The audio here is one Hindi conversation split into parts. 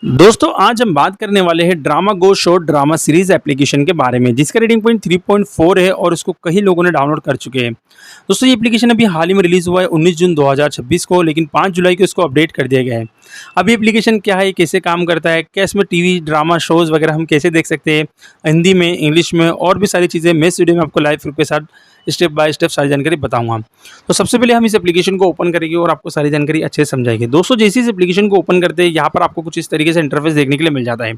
दोस्तों आज हम बात करने वाले हैं ड्रामा गो शॉर्ट ड्रामा सीरीज एप्लीकेशन के बारे में जिसका रेटिंग पॉइंट 3.4 है और इसको कई लोगों ने डाउनलोड कर चुके हैं। दोस्तों ये एप्लीकेशन अभी हाल ही में रिलीज़ हुआ है 19 जून 2026 को, लेकिन 5 जुलाई को इसको अपडेट कर दिया गया है। अब ये एप्लीकेशन क्या है, कैसे काम करता है, क्या इसमें टीवी ड्रामा शोज़ वगैरह हम कैसे देख सकते हैं, हिंदी में, इंग्लिश में और भी सारी चीज़ें मैं इस वीडियो में आपको लाइव प्रूफ के साथ स्टेप बाय स्टेप सारी जानकारी बताऊंगा। तो सबसे पहले हम इस एप्लीकेशन को ओपन करेंगे और आपको सारी जानकारी अच्छे से समझाएंगे। दोस्तों जैसे इस एप्लीकेशन को ओपन करते हैं यहाँ पर आपको कुछ इस तरीके से इंटरफेस देखने के लिए मिल जाता है।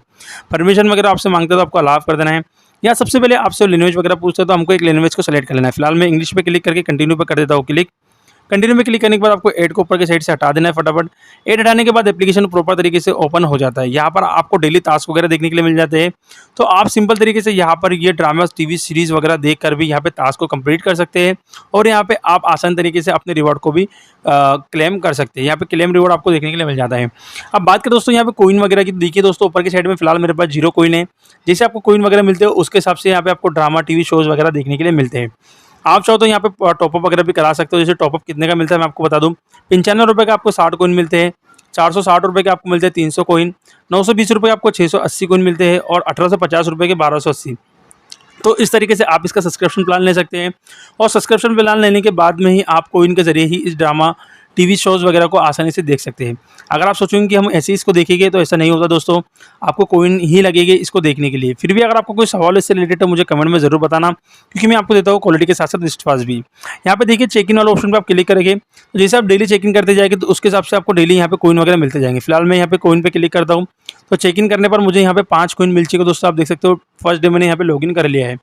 परमिशन वगैरह आपसे मांगता है तो आपको अलाउ कर देना है। या सबसे पहले आपसे लैंग्वेज वगैरह पूछता है तो हमको एक लैंग्वेज को सेलेक्ट कर लेना है। फिलहाल मैं इंग्लिश पे क्लिक करके कंटिन्यू पे कर देता हूँ क्लिक। कंटिन्यू में क्लिक करने के बाद आपको ऐड को ऊपर की साइड से हटा देना है फटाफट। ऐड हटाने के बाद एप्लीकेशन प्रॉपर तरीके से ओपन हो जाता है। यहाँ पर आपको डेली टास्क वगैरह देखने के लिए मिल जाते हैं। तो आप सिंपल तरीके से यहाँ पर ये ड्रामा टीवी सीरीज वगैरह देख कर भी यहाँ पे टास्क को कंप्लीट कर सकते हैं और यहाँ पे आप आसान तरीके से अपने रिवॉर्ड को भी क्लेम कर सकते हैं। यहाँ पे क्लेम रिवॉर्ड आपको देखने के लिए मिल जाता है। अब बात करें दोस्तों यहाँ पे कोइन वगैरह की, देखिए दोस्तों ऊपर की साइड में फिलहाल मेरे पास 0 कोइन है। जैसे आपको कोइन वगैरह मिलते हैं उसके हिसाब से यहाँ पे आपको ड्रामा टीवी शोज़ वगैरह देखने के लिए मिलते हैं। आप चाहो तो यहाँ पे टॉपअप वगैरह भी करा सकते हो। जैसे टॉपअप कितने का मिलता है मैं आपको बता दूं। 95 रुपये का आपको 60 कोइन मिलते हैं, 460 रुपये के आपको मिलते हैं 300 कोइन, 920 रुपये आपको 680 कोइन मिलते हैं और 1850 रुपये के 1280। तो इस तरीके से आप इसका सब्सक्रिप्शन प्लान ले सकते हैं और सब्सक्रिप्शन प्लान लेने के बाद में ही आप कोइन के ज़रिए ही इस ड्रामा टीवी शोज़ वगैरह को आसानी से देख सकते हैं। अगर आप सोचेंगे कि हम ऐसे ही इसको देखेंगे तो ऐसा नहीं होता दोस्तों, आपको कोइन ही लगेगी इसको देखने के लिए। फिर भी अगर आपको कोई सवाल इससे रिलेटेड है मुझे कमेंट में ज़रूर बताना, क्योंकि मैं आपको देता हूँ क्वालिटी के साथ साथ विश्वास भी। यहाँ पे देखिए चेक इन वाला ऑप्शन पर आप क्लिक करेंगे तो जैसे आप डेली चेक इन करते जाएंगे तो उसके हिसाब से आपको डेली यहाँ पे कोइन वगैरह मिलते जाएंगे। फिलहाल मैं यहाँ पे कोइन पे क्लिक करता हूँ तो चेक इन करने पर मुझे यहाँ पे 5 कोइन मिल चुके दोस्तों। आप देख सकते हो फर्स्ट डे मैंने यहाँ पे लॉगिन कर लिया है।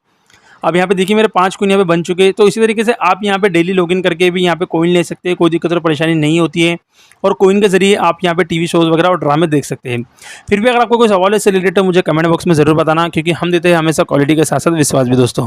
अब यहाँ पे देखिए मेरे 5 कोइन यहाँ पे बन चुके हैं। तो इसी तरीके से आप यहाँ पे डेली लॉगिन करके भी यहाँ पे कोइन ले सकते हैं, कोई दिक्कत और परेशानी नहीं होती है और कोइन के ज़रिए आप यहाँ पे टीवी शोज़ वगैरह और ड्रामे देख सकते हैं। फिर भी अगर आपको कोई सवाल है इससे रिलेटेड मुझे कमेंट बॉक्स में ज़रूर बताना, क्योंकि हम देते हैं हमेशा क्वालिटी के साथ साथ विश्वास भी दोस्तों।